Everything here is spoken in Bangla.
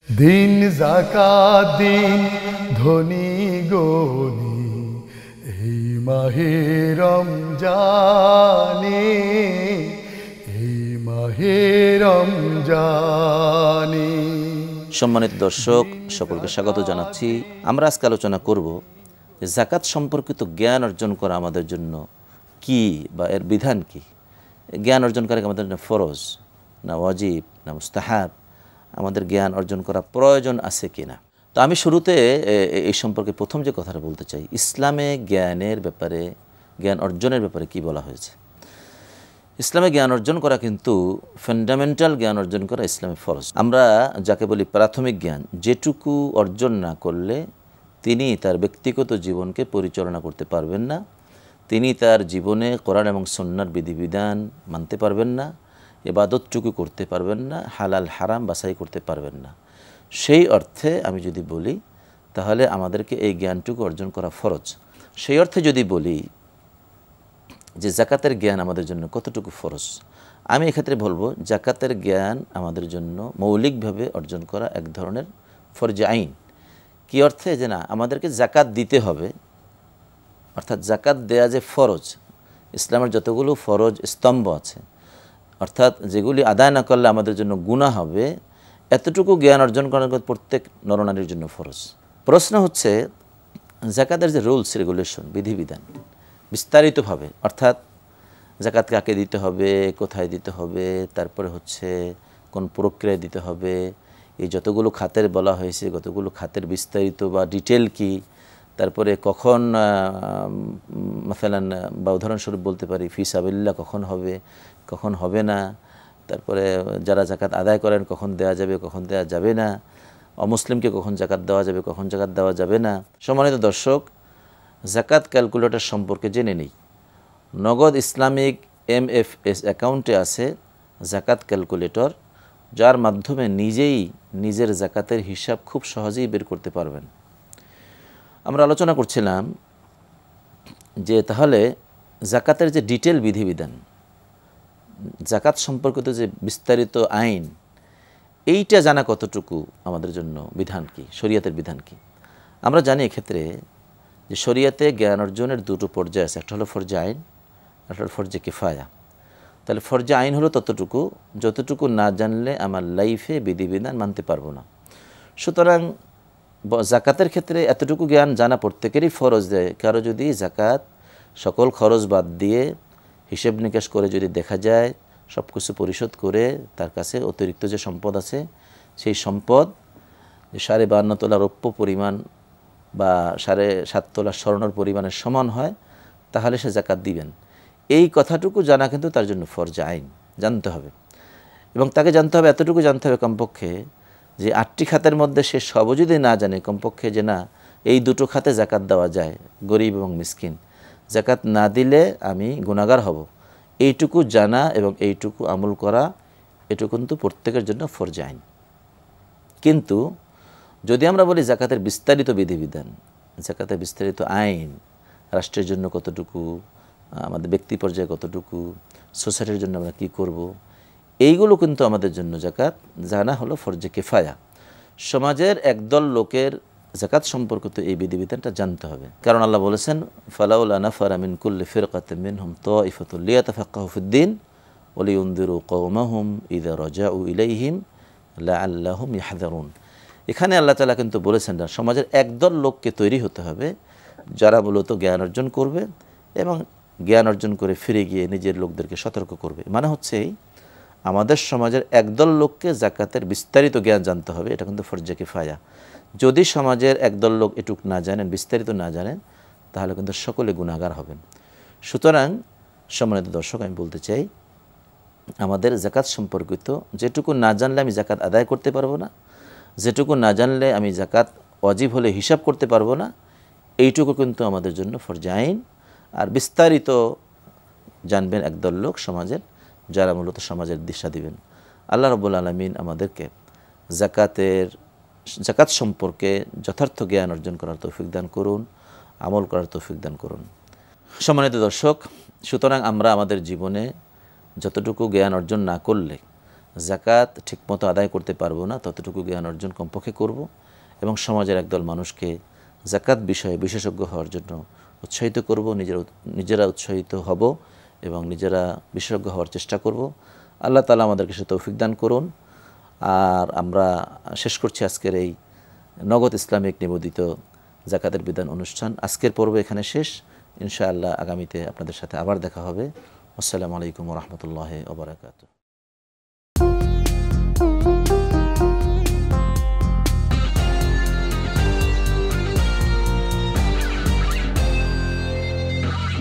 দিন যাকাত দিন ধনী গনি এই মাহে রমজানে, এই মাহে রমজানে। সম্মানিত দর্শক, সকলকে স্বাগত জানাচ্ছি। আমরা আজকে আলোচনা করব যে যাকাত সম্পর্কিত জ্ঞান অর্জন করা আমাদের জন্য কি বা এর বিধান কি। জ্ঞান অর্জন করা আমাদের জন্য ফরজ না ওয়াজিব না মুস্তাহাব, আমাদের জ্ঞান অর্জন করা প্রয়োজন আছে কিনা। তো আমি শুরুতে এই সম্পর্কে প্রথম যে কথাটা বলতে চাই, ইসলামে জ্ঞানের ব্যাপারে, জ্ঞান অর্জনের ব্যাপারে কি বলা হয়েছে। ইসলামে জ্ঞান অর্জন করা কিন্তু ফান্ডামেন্টাল জ্ঞান অর্জন করা ইসলামে ফরজ। আমরা যাকে বলি প্রাথমিক জ্ঞান, যেটুকু অর্জন না করলে তিনি তার ব্যক্তিগত জীবনকে পরিচালনা করতে পারবেন না, তিনি তার জীবনে কোরআন এবং সুন্নাহর বিধিবিধান মানতে পারবেন না, ইবাদতটুকু করতে পারবেন না, হালাল হারাম বাছাই করতে পারবেন না। সেই অর্থে আমি যদি বলি তাহলে আমাদেরকে এই জ্ঞানটুকু অর্জন করা ফরজ। সেই অর্থে যদি বলি যে জাকাতের জ্ঞান আমাদের জন্য কতটুকু ফরজ, আমি এক্ষেত্রে বলবো জাকাতের জ্ঞান আমাদের জন্য মৌলিকভাবে অর্জন করা এক ধরনের ফরজে আইন। কি অর্থে? যে না, আমাদেরকে জাকাত দিতে হবে, অর্থাৎ জাকাত দেয়া যে ফরজ, ইসলামের যতগুলো ফরজ স্তম্ভ আছে, অর্থাৎ যেগুলি আদায় না করলে আমাদের জন্য গুনাহ হবে, এতটুকু জ্ঞান অর্জন করার প্রত্যেক নরনারীর জন্য ফরজ। প্রশ্ন হচ্ছে জাকাতের যে রুলস রেগুলেশন, বিধিবিধান বিস্তারিতভাবে, অর্থাৎ জাকাত কাকে দিতে হবে, কোথায় দিতে হবে, তারপরে হচ্ছে কোন প্রক্রিয়ায় দিতে হবে, এই যতগুলো খাতের বলা হয়েছে কতগুলো খাতের বিস্তারিত বা ডিটেল কি, তারপরে কখন মাসালান বা উদাহরণস্বরূপ বলতে পারি ফি সাবিলিল্লাহ কখন হবে কখন হবে না, তারপরে যারা জাকাত আদায় করেন কখন দেওয়া যাবে কখন দেওয়া যাবে না, অমুসলিমকে কখন জাকাত দেওয়া যাবে কখন জাকাত দেওয়া যাবে না। সম্মানিত দর্শক, জাকাত ক্যালকুলেটর সম্পর্কে জেনে নেই। নগদ ইসলামিক MFS অ্যাকাউন্টে আছে জাকাত ক্যালকুলেটর, যার মাধ্যমে নিজেই নিজের জাকাতের হিসাব খুব সহজেই বের করতে পারবেন। আমরা আলোচনা করছিলাম যে তাহলে জাকাতের যে ডিটেল বিধিবিধান, জাকাত সম্পর্কিত যে বিস্তারিত আইন, এইটা জানা কতটুকু আমাদের জন্য বিধান কি, শরীয়তের বিধান কি। আমরা জানি এক্ষেত্রে যে শরীয়তে জ্ঞান অর্জনের দুটো পর্যায় আছে, একটা হলো ফরজে আইন, একটা হলো ফরজে কিফায়া। তাহলে ফরজে আইন হলো ততটুকু যতটুকু না জানলে আমার লাইফে বিধিবিধান মানতে পারবো না। সুতরাং জাকাতের ক্ষেত্রে এতটুকু জ্ঞান জানা প্রত্যেকেরই ফরজ দেয়। কারো যদি জাকাত সকল খরচ বাদ দিয়ে হিসেব নিকাশ করে যদি দেখা যায় সব কিছু পরিশোধ করে তার কাছে অতিরিক্ত যে সম্পদ আছে, সেই সম্পদ 52.5 তোলা রৌপ্য পরিমাণ বা 7.5 তোলা স্বর্ণর পরিমাণের সমান হয়, তাহলে সে জাকাত দিবেন। এই কথাটুকু জানা কিন্তু তার জন্য ফরজে আইন, জানতে হবে। এবং তাকে জানতে হবে, এতটুকু জানতে হবে কমপক্ষে যে 8টি খাতের মধ্যে সে সবও যদি না জানে, কমপক্ষে যে না এই দুটো খাতে জাকাত দেওয়া যায়, গরিব এবং মিসকিন, জাকাত না দিলে আমি গুনাহগার হব, এইটুকু জানা এবং এইটুকু আমল করা, এটুকু কিন্তু প্রত্যেকের জন্য ফরজে আইন। কিন্তু যদি আমরা বলি জাকাতের বিস্তারিত বিধিবিধান, জাকাতের বিস্তারিত আইন, রাষ্ট্রের জন্য কতটুকু, আমাদের ব্যক্তি পর্যায়ে কতটুকু, সোসাইটির জন্য আমরা কী করব, এইগুলো কিন্তু আমাদের জন্য জাকাত জানা হলো ফরজে কিফায়া। সমাজের একদল লোকের জাকাত সম্পর্কিত এই বিধিবিধানটা জানতে হবে। কারণ আল্লাহ বলেছেন, ফালাউলা নাফারা মিন কুল্লি ফিরকাতিন মিনহুম তাইফাতুন লিয়াতাফাক্কাহু ফিদ্দীন ওয়া লিউনযিরু কওমাহুম ইযা রাজাউ ইলাইহিম লাআল্লাহুম ইয়াহযারুন। এখানে আল্লাহ তাআলা কিন্তু বলেছেন না, সমাজের একদল লোককে তৈরি হতে হবে যারা মূলত জ্ঞান অর্জন করবে এবং জ্ঞান অর্জন করে ফিরে গিয়ে নিজের লোকদেরকে সতর্ক করবে। মানে হচ্ছে আমাদের সমাজের একদল লোককে জাকাতের বিস্তারিত জ্ঞান জানতে হবে, এটা কিন্তু ফরজে কিফায়া। যদি সমাজের একদল লোক এটুক না জানেন, বিস্তারিত না জানেন, তাহলে কিন্তু সকলে গুনাহগার হবেন। সুতরাং সম্মানিত দর্শক, আমি বলতে চাই আমাদের জাকাত সম্পর্কিত যেটুকু না জানলে আমি জাকাত আদায় করতে পারবো না, যেটুকু না জানলে আমি জাকাত ওয়াজিব হলে হিসাব করতে পারবো না, এইটুকু কিন্তু আমাদের জন্য ফরজে আইন। আর বিস্তারিত জানবেন একদল লোক সমাজের, যারা মূলত সমাজের দিশা দিবেন। আল্লাহ রাব্বুল আলামিন আমাদেরকে জাকাত সম্পর্কে যথার্থ জ্ঞান অর্জন করার তৌফিক দান করুন, আমল করার তৌফিক দান করুন। সম্মানিত দর্শক, সুতরাং আমরা আমাদের জীবনে যতটুকু জ্ঞান অর্জন না করলে জাকাত ঠিকমতো আদায় করতে পারবো না, ততটুকু জ্ঞান অর্জন কমপক্ষে করব এবং সমাজের একদল মানুষকে জাকাত বিষয়ে বিশেষজ্ঞ হওয়ার জন্য উৎসাহিত করব, নিজেরা উৎসাহিত হব এবং নিজেরা বিশেষজ্ঞ হওয়ার চেষ্টা করব। আল্লাহ তাআলা আমাদেরকে সে তৌফিক দান করুন। আর আমরা শেষ করছি আজকের এই নগদ ইসলামিক নিবেদিত জাকাতের বিধান অনুষ্ঠান। আজকের পর্ব এখানে শেষ। ইনশাআল্লাহ আগামীতে আপনাদের সাথে আবার দেখা হবে। আসসালামু আলাইকুম ওয়া রাহমাতুল্লাহি ওয়া বারাকাতুহু।